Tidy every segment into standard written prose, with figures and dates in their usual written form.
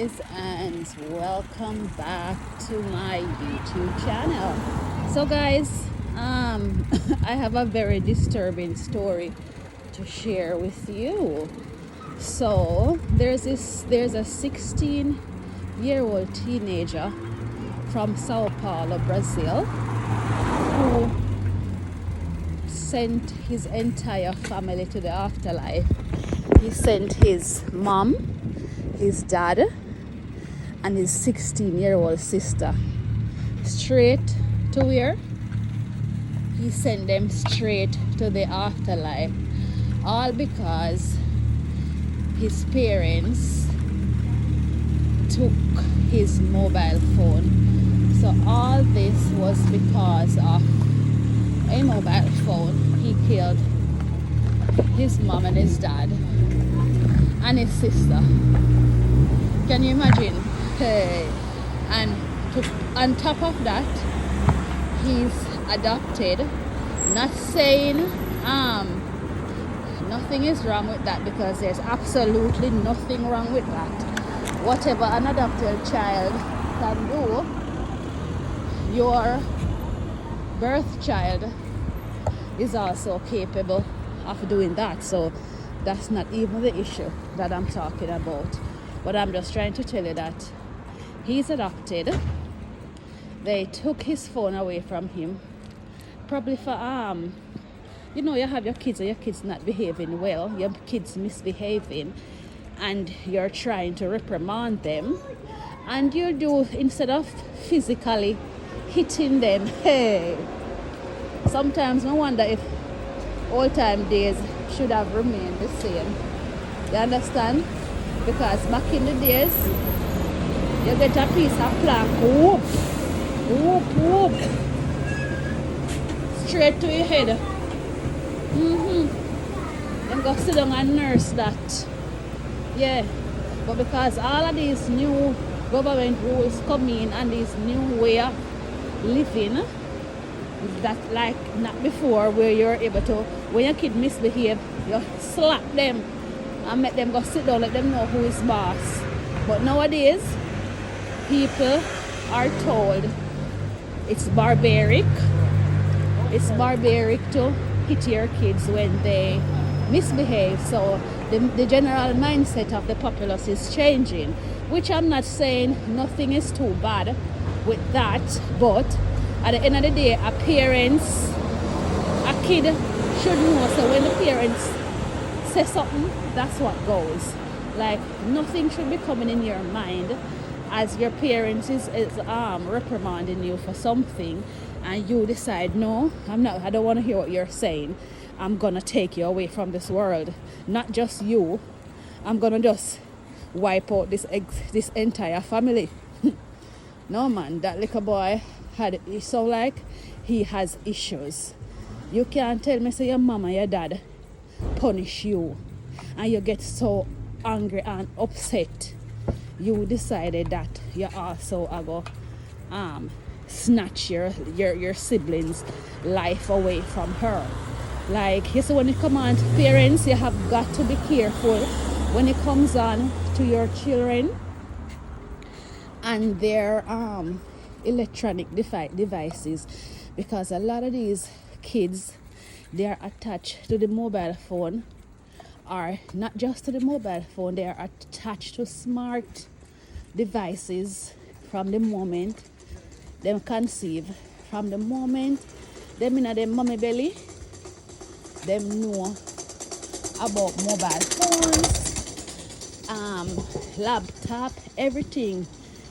guys, and welcome back to my YouTube channel. So guys, I have a very disturbing story to share with you. So there's a 16-year-old teenager from Sao Paulo, Brazil, who sent his entire family to the afterlife. He sent his mom, his dad, and his 16-year-old sister straight to where? He sent them straight to the afterlife. All because his parents took his mobile phone. So all this was because of a mobile phone. He killed his mom and his dad and his sister. Can you imagine? Hey. And on top of that, he's adopted. Not saying nothing is wrong with that, because there's absolutely nothing wrong with that. Whatever an adopted child can do, your birth child is also capable of doing that. So that's not even the issue that I'm talking about. But I'm just trying to tell you that he's adopted. They took his phone away from him, probably for you have your kids and your kids not behaving well, your kids misbehaving, and you're trying to reprimand them, and you do, instead of physically hitting them. Hey, sometimes I wonder if old time days should have remained the same. You understand? Because back in the days, you get a piece of plank, whoop, whoop, whoop, straight to your head. Then go sit down and nurse that. Yeah. But because all of these new government rules come in and this new way of living, that like not before, where you're able to, when your kid misbehave, you slap them and make them go sit down, let them know who is boss. But nowadays, people are told it's barbaric. It's barbaric to hit your kids when they misbehave. So the general mindset of the populace is changing, which I'm not saying nothing is too bad with that, but at the end of the day, a kid should know. So when the parents say something, that's what goes. Like, nothing should be coming in your mind as your parents is reprimanding you for something, and you decide, no, I don't want to hear what you're saying. I'm gonna take you away from this world. Not just you. I'm gonna just wipe out this entire family. No man, that little boy so like he has issues. You can't tell me, say your mama, your dad punish you and you get so angry and upset. You decided that you also are going snatch your siblings' life away from her. Like, you see, when it comes on to parents, you have got to be careful when it comes on to your children and their electronic devices, because a lot of these kids, they are attached to the mobile phone, or not just to the mobile phone, they are attached to smart devices from the moment them conceive. From the moment them in their mommy belly, them know about mobile phones, laptop, everything.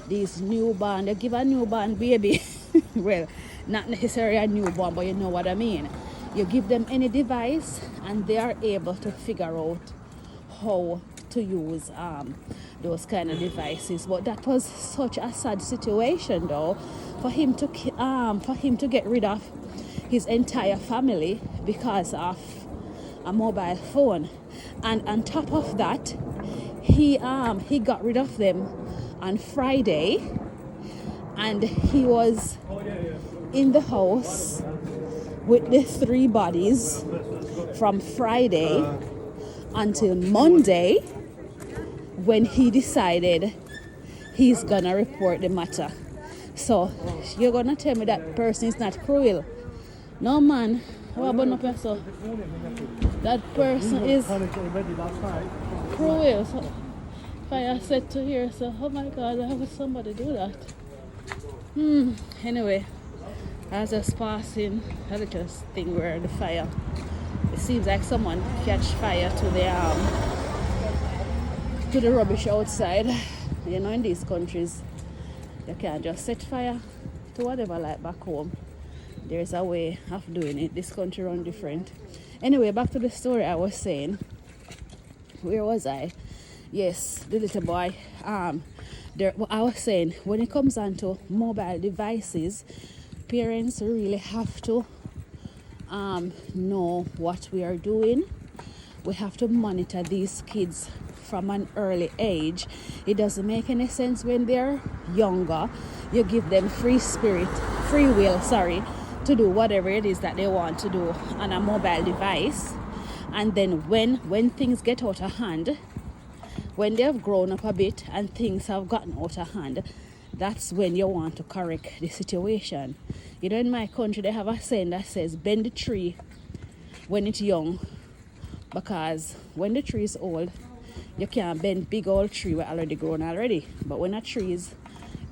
These newborn, they give a newborn baby well, not necessarily a newborn, but you know what I mean. You give them any device and they are able to figure out how to use those kind of devices. But that was such a sad situation, though, for him to get rid of his entire family because of a mobile phone. And on top of that, he got rid of them on Friday, and he was in the house with the 3 bodies from Friday until Monday, when he decided he's gonna report the matter. So you're gonna tell me that person is not cruel? No, man. What about no person? That person is cruel. So I said to her, so oh my God, why would somebody do that? Anyway, I was just passing a little thing where the fire. It seems like someone catch fire to the rubbish outside. You know, in these countries, you can't just set fire to whatever like back home. There's a way of doing it. This country run different. Anyway, back to the story I was saying. Where was I? Yes, the little boy. I was saying, when it comes on to mobile devices, parents really have to know what we are doing. We have to monitor these kids from an early age. It doesn't make any sense when they're younger. You give them free will, to do whatever it is that they want to do on a mobile device. And then when things get out of hand, when they have grown up a bit and things have gotten out of hand, that's when you want to correct the situation. You know, in my country, they have a saying that says, bend the tree when it's young, because when the tree is old, you can't bend big old tree we're already grown already. But when a tree is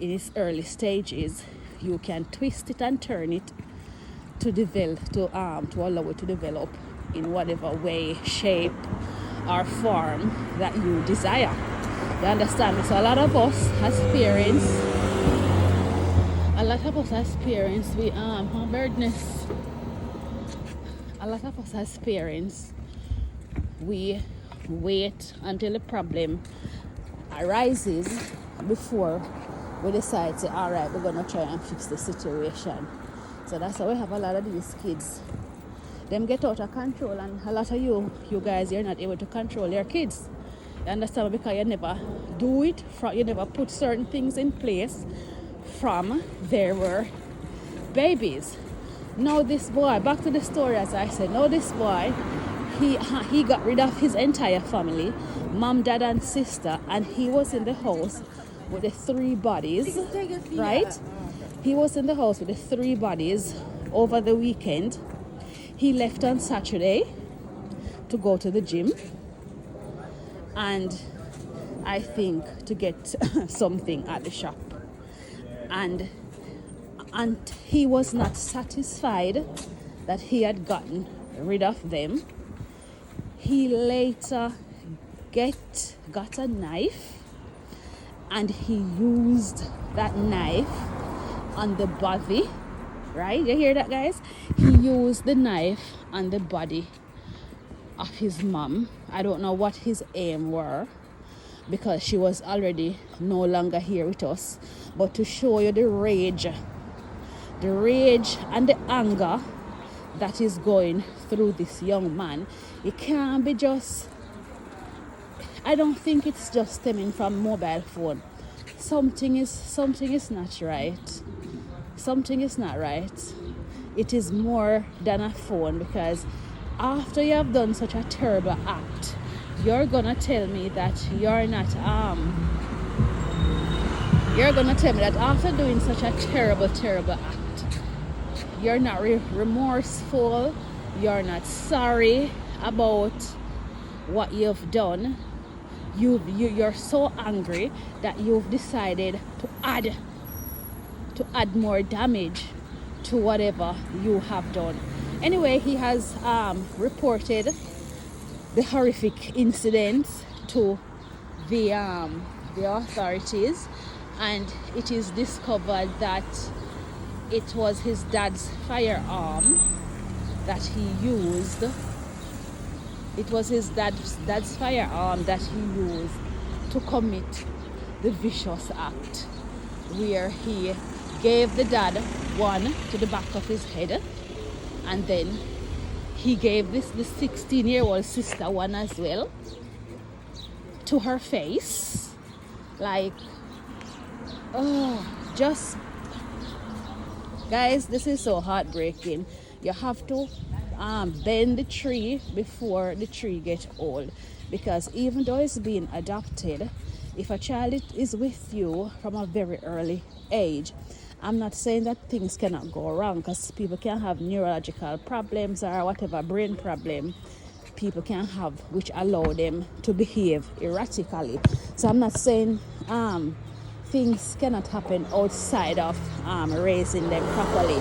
in its early stages, you can twist it and turn it to allow it to develop in whatever way, shape, or form that you desire. You understand me? So a lot of us as parents, we birdness. A lot of us as parents, we wait until the problem arises before we decide to, all right, we're gonna try and fix the situation. So that's how we have a lot of these kids. Them get out of control, and a lot of you guys, you're not able to control your kids. You understand? Because you never do it, you never put certain things in place from they were babies. Now this boy, back to the story as I said, now this boy, he got rid of his entire family, mom, dad, and sister, and he was in the house with the 3 bodies, right? He was in the house with the 3 bodies over the weekend. He left on Saturday to go to the gym and I think to get something at the shop. And he was not satisfied that he had gotten rid of them. He later got a knife and he used that knife on the body, right? You hear that, guys? He used the knife on the body of his mom. I don't know what his aim were, because she was already no longer here with us. But to show you the rage and the anger that is going through this young man, it can't be just, I don't think it's just stemming from mobile phone. Something is not right. Something is not right. It is more than a phone, because after you have done such a terrible act, you're gonna tell me that you're gonna tell me that after doing such a terrible act, you're not remorseful, you're not sorry about what you've done. You're so angry that you've decided to add more damage to whatever you have done. Anyway, he has reported the horrific incident to the authorities, and it is discovered that it was his dad's firearm that he used. It was his dad's firearm that he used to commit the vicious act, where he gave the dad one to the back of his head, and then he gave the 16-year-old sister one as well to her face. Like, just, guys, this is so heartbreaking. You have to bend the tree before the tree gets old, because even though it's being adopted, If a child is with you from a very early age, I'm not saying that things cannot go wrong, because people can have neurological problems or whatever brain problem people can have, which allow them to behave erratically. So I'm not saying things cannot happen outside of raising them properly,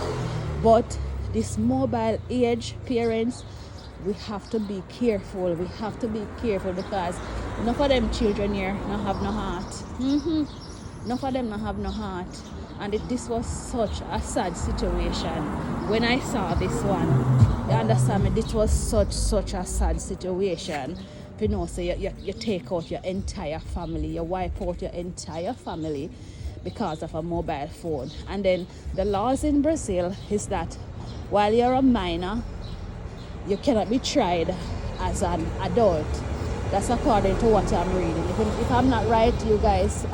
but this mobile age parents, we have to be careful. We have to be careful, because enough of them children here don't have no heart. Enough of them don't have no heart. And this was such a sad situation. When I saw this one, you understand me, this was such a sad situation. You know, so you take out your entire family, you wipe out your entire family because of a mobile phone. And then the laws in Brazil is that while you're a minor, you cannot be tried as an adult. That's according to what I'm reading. If I'm not right, you guys,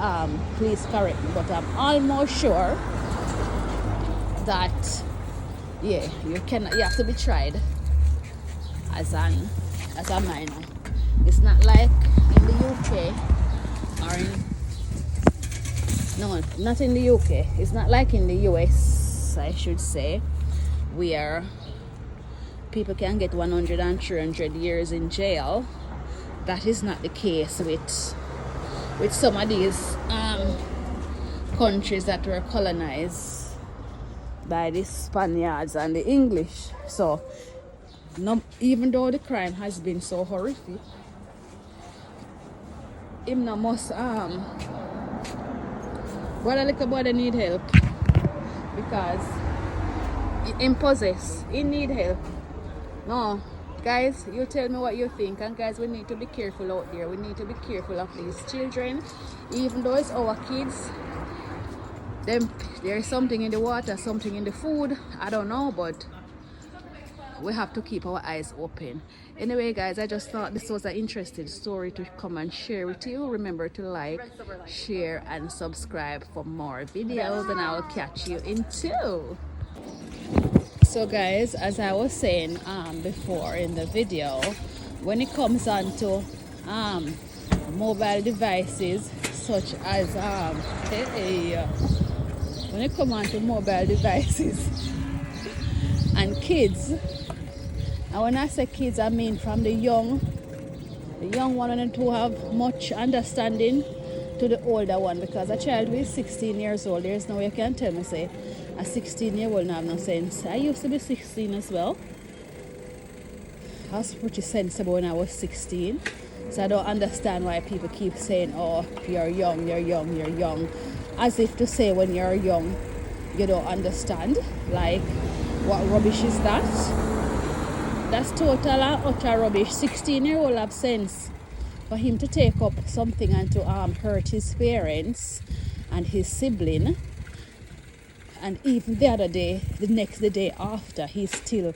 please correct me. But I'm almost sure that, yeah, you have to be tried as a minor. It's not like in the UK no, not in the UK. It's not like in the US, I should say, where people can get 100 and 300 years in jail. That is not the case with some of these countries that were colonized by the Spaniards and the English. So no, even though the crime has been so horrific, him no must brother little boy need help, because he need help. No, guys, you tell me what you think. And guys, we need to be careful out there. We need to be careful of these children. Even though it's our kids, there is something in the water, something in the food, I don't know, but we have to keep our eyes open. Anyway, guys, I just thought this was an interesting story to come and share with you. Remember to like, share, and subscribe for more videos, and I will catch you in 2. So guys, as I was saying before in the video, when it comes on to mobile devices such as when it comes on to mobile devices and kids, and when I say kids, I mean from the young one and who have much understanding to the older one, because a child who is 16 years old, there's no way you can tell me say a 16-year-old not have no sense. I used to be 16 as well. I was pretty sensible when I was 16. So I don't understand why people keep saying, oh, you're young, you're young, you're young. As if to say when you're young, you don't understand. Like, what rubbish is that? That's total and utter rubbish. 16-year-old have sense. For him to take up something and to hurt his parents and his sibling, and even the day after, he's still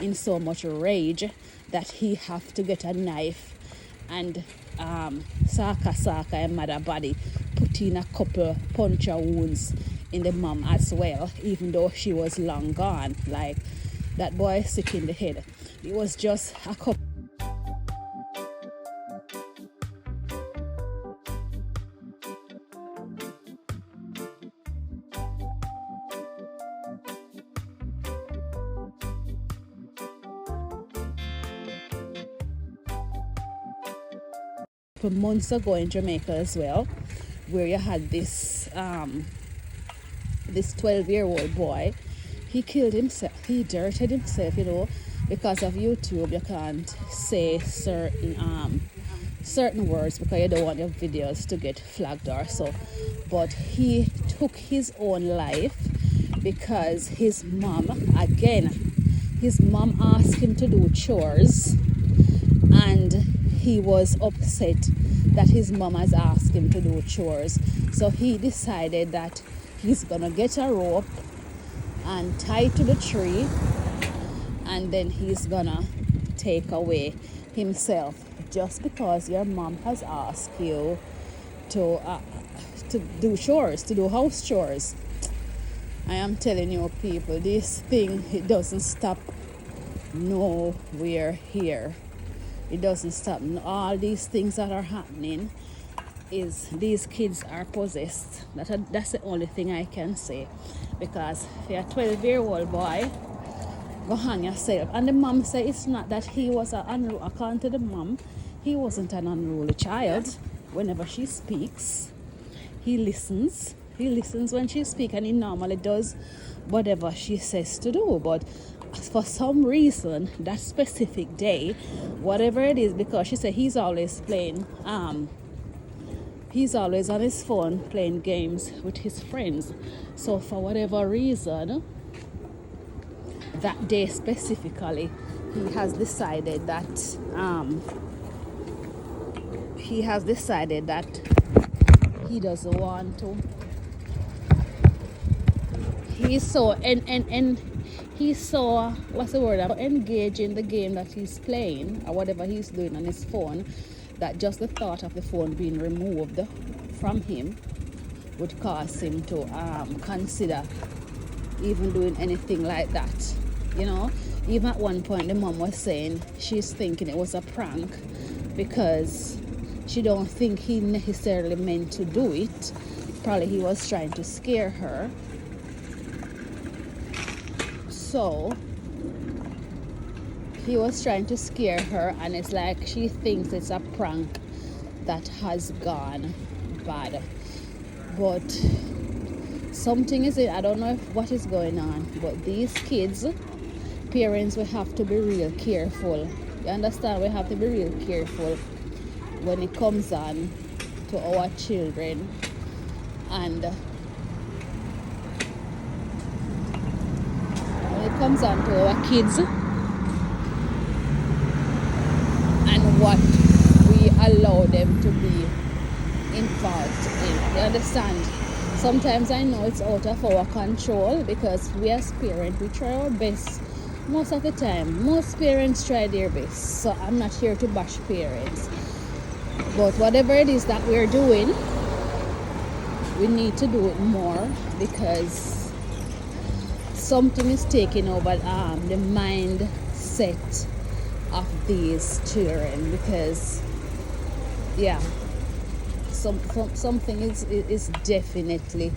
in so much rage that he have to get a knife and saka and mother body, put in a couple puncture wounds in the mom as well, even though she was long gone. Like, that boy is sick in the head. It was just a couple months ago in Jamaica as well, where you had this 12-year-old boy. He killed himself. He dirted himself, because of YouTube. You can't say certain words because you don't want your videos to get flagged or so. But he took his own life because his mom asked him to do chores, and he was upset that his mom has asked him to do chores. So he decided that he's gonna get a rope and tie to the tree, and then he's gonna take away himself, just because your mom has asked you to do chores, to do house chores. I am telling you, people, this thing, it doesn't stop nowhere here. It doesn't stop. All these things that are happening, is these kids are possessed. That's the only thing I can say. Because if you're a 12-year-old boy, go hang yourself. And the mom said it's not that he was according to the mom, he wasn't an unruly child. Whenever she speaks, he listens. He listens when she speaks, and he normally does whatever she says to do. But for some reason, that specific day, whatever it is, because she said he's always playing, he's always on his phone playing games with his friends. So for whatever reason, that day specifically, he has decided that he doesn't want to. He's so he's so, what's the word, engaged in the game that he's playing or whatever he's doing on his phone, that just the thought of the phone being removed from him would cause him to consider even doing anything like that. You know, even at one point the mom was saying she's thinking it was a prank because she don't think he necessarily meant to do it. Probably he was trying to scare her. So he was trying to scare her, and it's like she thinks it's a prank that has gone bad. But something is it. I don't know what is going on, but these kids, parents, we have to be real careful. You understand? We have to be real careful when it comes on to our children, and when it comes on to our kids and what we allow them to be involved in. You understand? Sometimes I know it's out of our control because we as parents, we try our best most of the time. Most parents try their best. So I'm not here to bash parents. But whatever it is that we're doing, we need to do it more because something is taking over the mindset of these children. Because, yeah, something is definitely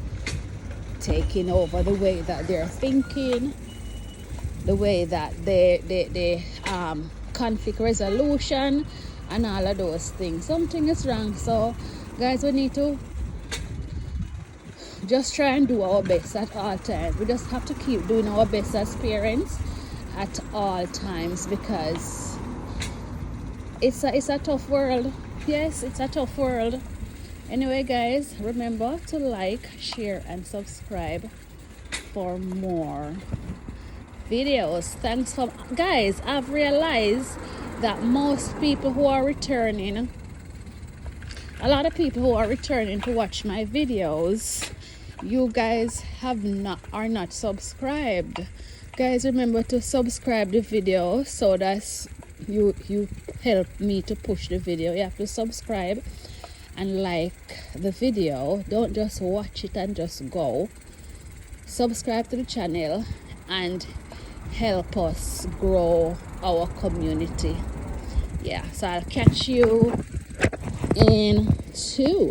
taking over the way that they're thinking, the way that they conflict resolution and all of those things. Something is wrong. So guys, we need to just try and do our best at all times. We just have to keep doing our best as parents at all times, because it's a tough world. Yes, it's a tough world. Anyway guys, remember to like, share and subscribe for more videos. Thanks for guys. I've realized that most people who are returning, a lot of people who are returning to watch my videos, you guys are not subscribed. Guys, remember to subscribe the video so that you help me to push the video. You have to subscribe and like the video. Don't just watch it and just go. Subscribe to the channel and help us grow our community. Yeah, so I'll catch you in 2.